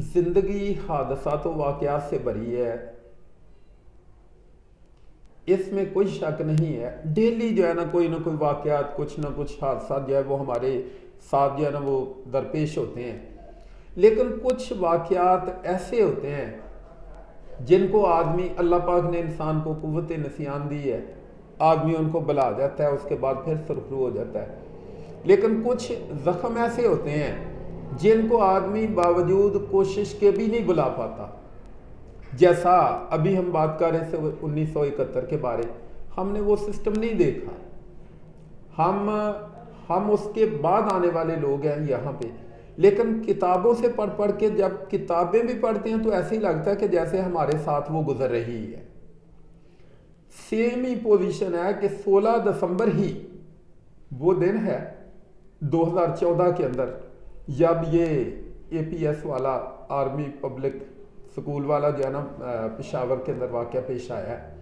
زندگی حادثات و واقعات سے بھری ہے، اس میں کوئی شک نہیں ہے. ڈیلی جو ہے نا کوئی واقعات، کچھ نہ کچھ حادثات جو ہے وہ ہمارے ساتھ جو ہے نا وہ درپیش ہوتے ہیں. لیکن کچھ واقعات ایسے ہوتے ہیں جن کو آدمی، اللہ پاک نے انسان کو قوت نسیان دی ہے، آدمی ان کو بلا جاتا ہے، اس کے بعد پھر سرخرو ہو جاتا ہے. لیکن کچھ زخم ایسے ہوتے ہیں جن کو آدمی باوجود کوشش کے بھی نہیں بلا پاتا. جیسا ابھی ہم بات کر رہے تھے 1971 کے بارے، ہم نے وہ سسٹم نہیں دیکھا. ہم اس کے بعد آنے والے لوگ ہیں یہاں پہ، لیکن کتابوں سے پڑھ کے جب کتابیں بھی پڑھتے ہیں تو ایسے ہی لگتا ہے کہ جیسے ہمارے ساتھ وہ گزر رہی ہے. سیم ہی پوزیشن ہے کہ 16 دسمبر ہی وہ دن ہے 2014 کے اندر جب یہ اے پی ایس والا آرمی پبلک سکول والا جو ہے نا پشاور کے اندر واقعہ پیش آیا ہے.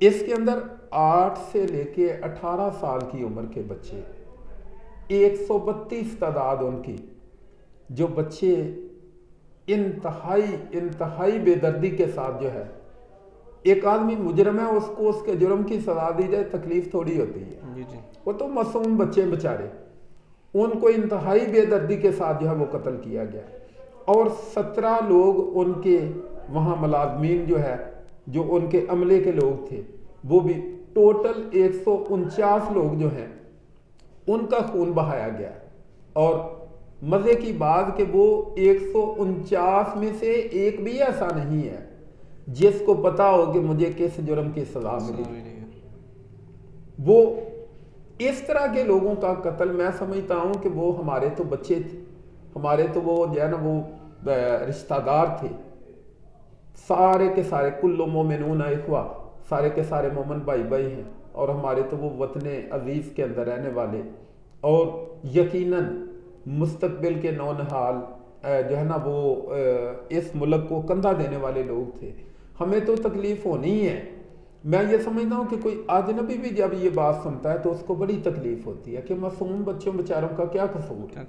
اس کے اندر 8 سے لے کے 18 سال کی عمر کے بچے، 132 تعداد ان کی، جو بچے انتہائی بے دردی کے ساتھ جو ہے، ایک آدمی مجرم ہے، اس کو اس کے جرم کی سزا دی جائے تکلیف تھوڑی ہوتی ہے. وہ تو معصوم بچے بچارے، ان کو انتہائی بے دردی کے ساتھ جو ہے وہ قتل کیا گیا. اور 17 لوگ ان کے وہاں ملازمین جو ہے، جو ان کے عملے کے لوگ تھے، وہ بھی ٹوٹل 149 لوگ جو ہیں ان کا خون بہایا گیا. اور مزے کی بات کہ وہ 149 میں سے ایک بھی ایسا نہیں ہے جس کو پتا ہو کہ مجھے کس جرم کی سزا ملی. وہ اس طرح کے لوگوں کا قتل، میں سمجھتا ہوں کہ وہ ہمارے تو بچے تھے، ہمارے تو وہ جو ہے نا وہ رشتہ دار تھے، سارے کے سارے کل مومنون اخوہ، سارے کے سارے مومن بھائی ہیں، اور ہمارے تو وہ وطن عزیز کے اندر رہنے والے، اور یقیناً مستقبل کے نونہال جو ہے نا وہ اس ملک کو کندھا دینے والے لوگ تھے. ہمیں تو تکلیف ہونی ہے. میں یہ سمجھتا ہوں کہ کوئی اجنبی بھی جب یہ بات سنتا ہے تو اس کو بڑی تکلیف ہوتی ہے کہ معصوم بچوں بیچاروں کا کیا قصور ہے.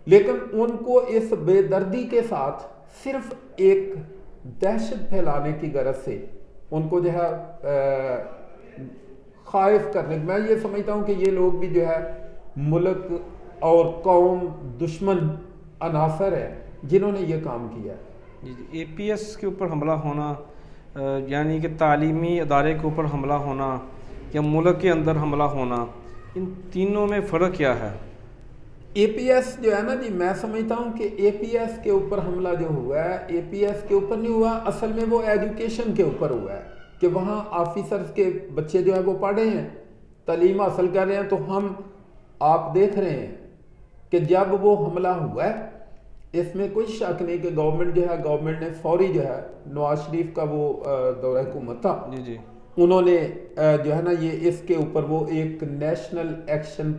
لیکن ان کو اس بے دردی کے ساتھ صرف ایک دہشت پھیلانے کی غرض سے ان کو جو ہے خائف کرنے، میں یہ سمجھتا ہوں کہ یہ لوگ بھی جو ہے ملک اور قوم دشمن عناصر ہے جنہوں نے یہ کام کیا ہے. اے پی ایس کے اوپر حملہ ہونا، یعنی کہ تعلیمی ادارے کے اوپر حملہ ہونا یا ملک کے اندر حملہ ہونا، ان تینوں میں فرق کیا ہے؟ اے پی ایس جو ہے نا جی، میں سمجھتا ہوں کہ اے پی ایس کے اوپر حملہ جو ہوا ہے، اے پی ایس کے اوپر نہیں ہوا، اصل میں وہ ایجوکیشن کے اوپر ہوا ہے کہ وہاں آفیسرز کے بچے جو ہے وہ پڑھ رہے ہیں، تعلیم حاصل کر رہے ہیں. تو آپ دیکھ رہے ہیں کہ جب وہ حملہ ہوا ہے، اس میں کوئی شک نہیں کہ گورنمنٹ نے فوری جو ہے نواز شریف کا وہ دورہ حکومت تھا، انہوں نے جو ہے نا یہ اس کے اوپر وہ ایک نیشنل ایکشن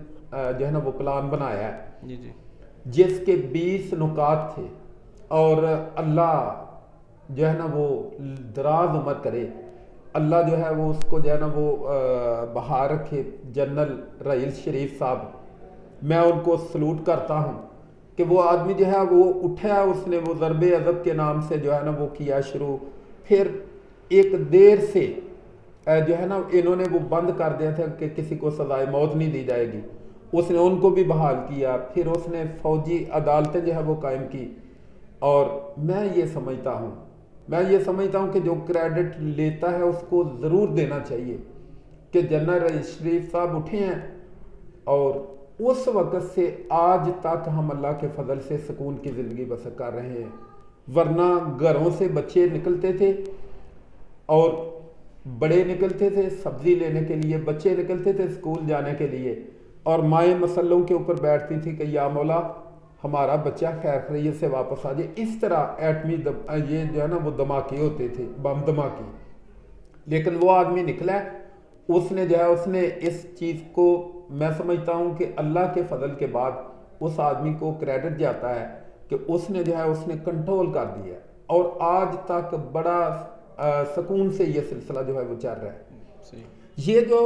جو ہے نا وہ پلان بنایا ہے جس کے 20 نکات تھے. اور اللہ جو ہے نا وہ دراز عمر کرے، اللہ جو ہے وہ اس کو جو ہے نا وہ بہا رکھے. جنرل رحیل شریف صاحب، میں ان کو سلوٹ کرتا ہوں کہ وہ آدمی جو ہے وہ اٹھا، اس نے وہ ضرب عضب کے نام سے جو ہے نا وہ کیا شروع. پھر ایک دیر سے جو ہے نا انہوں نے وہ بند کر دیا تھا کہ کسی کو سزائے موت نہیں دی جائے گی، اس نے ان کو بھی بحال کیا. پھر اس نے فوجی عدالتیں جو ہے وہ قائم کی. اور میں یہ سمجھتا ہوں کہ جو کریڈٹ لیتا ہے اس کو ضرور دینا چاہیے کہ جنرل شریف صاحب اٹھے ہیں، اور اس وقت سے آج تک ہم اللہ کے فضل سے سکون کی زندگی بسر کر رہے ہیں. ورنہ گھروں سے بچے نکلتے تھے اور بڑے نکلتے تھے سبزی لینے کے لیے، بچے نکلتے تھے اسکول جانے کے لیے، اور مائیں مسلوں کے اوپر بیٹھتی تھی کہ یا مولا ہمارا بچہ خیر خیریت سے واپس آ جائے. اس طرح ایٹمی یہ جو ہے نا وہ دھماکے ہوتے تھے، بم دھماکے. لیکن وہ آدمی نکلا ہے، اس نے جو ہے اس نے اس چیز کو، میں سمجھتا ہوں کہ اللہ کے فضل کے بعد اس آدمی کو کریڈٹ جاتا ہے کہ اس نے جو ہے اس نے کنٹرول کر دیا، اور آج تک بڑا سکون سے یہ سلسلہ جو ہے وہ چل رہا ہے. یہ جو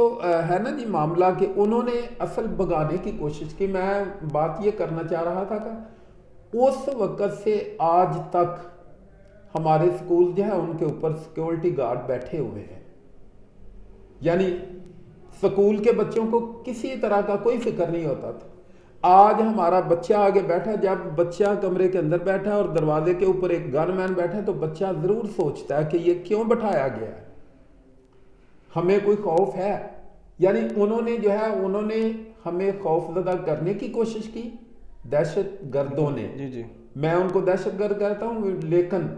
ہے نا جی معاملہ کہ انہوں نے اصل بگانے کی کوشش کی. میں بات یہ کرنا چاہ رہا تھا کہ उस वक़्त से आज तक हमारे स्कूल जो है उनके ऊपर सिक्योरिटी गार्ड बैठे हुए हैं, यानी स्कूल के बच्चों को किसी तरह का कोई फिक्र नहीं होता था। आज हमारा बच्चा आगे बैठा, जब बच्चा कमरे के अंदर बैठा है और दरवाजे के ऊपर एक गनमैन बैठा है तो बच्चा ज़रूर सोचता है कि ये क्यों बैठाया गया है, हमें कोई खौफ है। यानी उन्होंने जो है उन्होंने हमें खौफजदा करने की कोशिश की, दहशत गर्दों ने। जी जी, मैं उनको दहशत गर्द कहता हूँ, लेकिन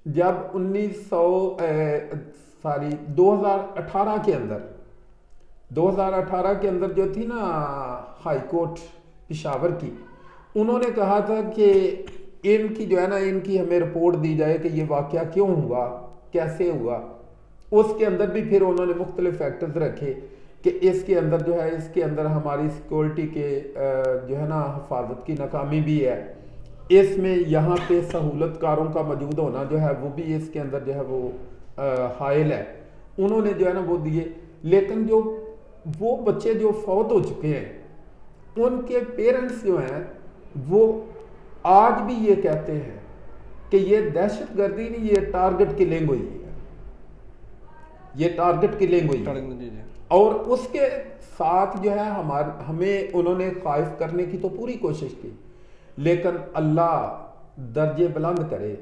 जब 2018 के अंदर जो थी ना हाई कोर्ट पिशावर की, उन्होंने कहा था कि इनकी जो है ना इनकी हमें रिपोर्ट दी जाए कि ये वाक़या क्यों हुआ, कैसे हुआ। उसके अंदर भी फिर उन्होंने मुख्तलिफ फैक्टर्स रखे कि इसके अंदर जो है इसके अंदर हमारी सिक्योरिटी के जो है ना हिफाजत की नाकामी भी है, इसमें यहाँ पे सहूलतकारों का मौजूद होना जो है वो भी इसके अंदर जो है वो हाइल है। उन्होंने जो है ना वो दिए, लेकिन जो वो बच्चे जो फौत हो चुके हैं उनके पेरेंट्स जो हैं वो आज भी ये कहते हैं कि ये दहशत गर्दी नहीं, ये टारगेट किलिंग हुई है, ये टारगेट किलिंग हुई है। जी जी, और उसके साथ जो है हमें उन्होंने खाइफ करने की तो पूरी कोशिश की, लेकिन अल्लाह दर्जे बुलंद करे,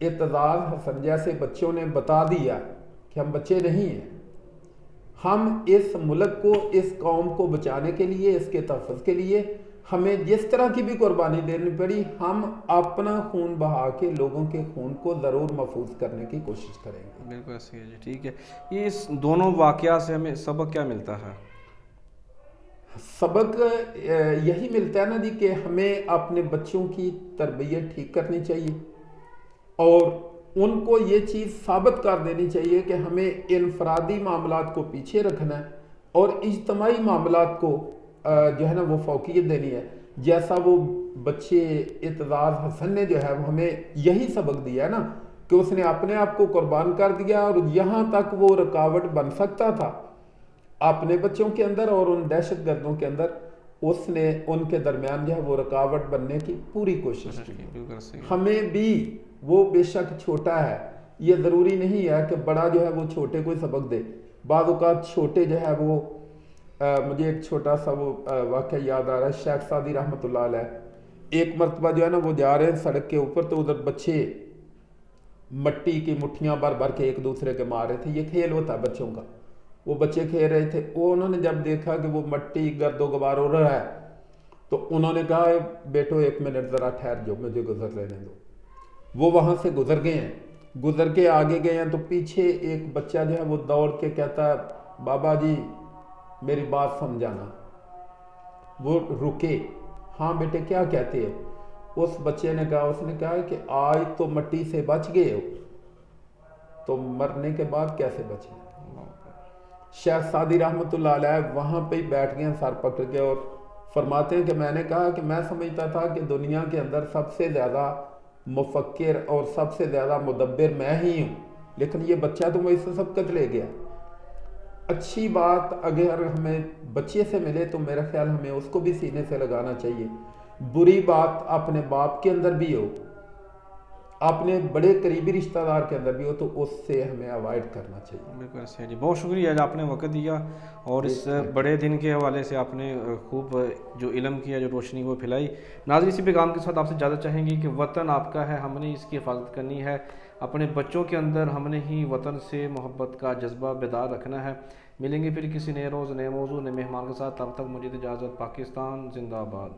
एतजाज़ हसन जैसे बच्चों ने बता दिया कि हम बच्चे नहीं हैं, हम इस मुल्क को, इस कौम को बचाने के लिए, इसके तहफ़्फ़ुज़ के लिए हमें जिस तरह की भी कुर्बानी देनी पड़ी, हम अपना खून बहा के लोगों के खून को ज़रूर महफूज करने की कोशिश करेंगे। बिल्कुल ऐसे है जी, ठीक है। ये इस दोनों वाक़या से हमें सबक क्या मिलता है? सबक यही मिलता है ना जी कि हमें अपने बच्चों की तरबियत ठीक करनी चाहिए और उनको ये चीज़ साबित कर देनी चाहिए कि हमें इनफरादी मामलात को पीछे रखना है और इज्तमाई मामलात को जो है ना वो फौकियत देनी है। जैसा वो बच्चे एतजाज़ हसन ने जो है वो हमें यही सबक दिया है ना कि उसने अपने आप को कुर्बान कर दिया और यहाँ तक वो रुकावट बन सकता था अपने बच्चों के अंदर और उन दहशत गर्दों के अंदर, उसने उनके दरमियान जो है वो रुकावट बनने की पूरी कोशिश की। हमें भी, वो बेशक छोटा है, ये ज़रूरी नहीं है कि बड़ा जो है वो छोटे को सबक दे। बाज़ औक़ात छोटे जो है वो मुझे एक छोटा सा वो वाक़या याद आ रहा है, शेख सादी रहमतुल्लाह अलैह एक मरतबा जो है ना वो जा रहे हैं सड़क के ऊपर, तो उधर बच्चे मट्टी की मुट्ठियाँ भर भर के एक दूसरे के मार रहे थे। ये खेल होता है बच्चों का, वो बच्चे खेल रहे थे। वो उन्होंने जब देखा कि वो मट्टी गर्दो गुबार हो रहा है तो उन्होंने कहा बेटो एक मिनट ज़रा ठहर जाओ, मुझे गुजर लेने दो। वो वहाँ से गुजर गए हैं, गुजर के आगे गए हैं तो पीछे एक बच्चा जो है वो दौड़ के कहता है बाबा जी मेरी बात समझाना। वो रुके, हाँ बेटे क्या कहते हैं? उस बच्चे ने कहा, उसने कहा कि आज तो मट्टी से बच गए हो तो मरने के बाद कैसे बचे? शेख सादी रहमतुल्लाह अलैह वहाँ पे ही बैठ गए सर पकड़ के और फरमाते हैं कि मैंने कहा कि मैं समझता था कि दुनिया के अंदर सबसे ज़्यादा मुफक्किर और सबसे ज़्यादा मुदब्बिर मैं ही हूँ, लेकिन ये बच्चा तो मुझसे सबकत ले गया। अच्छी बात अगर हमें बच्चे से मिले तो मेरा ख्याल हमें उसको भी सीने से लगाना चाहिए। बुरी बात अपने बाप के अंदर भी हो, अपने बड़े करीबी रिश्तेदार के अंदर भी हो, तो उससे हमें अवॉइड करना चाहिए। बिल्कुल सही जी, बहुत शुक्रिया आज आपने वक्त दिया और इस बड़े दिन के हवाले से आपने खूब जो इल्म किया, जो रोशनी वो फैलाई। नाज़रीन, इसी पैगाम के साथ आपसे इजाज़त चाहेंगे कि वतन आपका है, हमने इसकी हिफाजत करनी है, अपने बच्चों के अंदर हमने ही वतन से मोहब्बत का जज्बा बेदार रखना है। मिलेंगे फिर किसी नए रोज़, नए मौजू, नए मेहमान के साथ, तब तक मुझे इजाज़त। पाकिस्तान जिंदाबाद।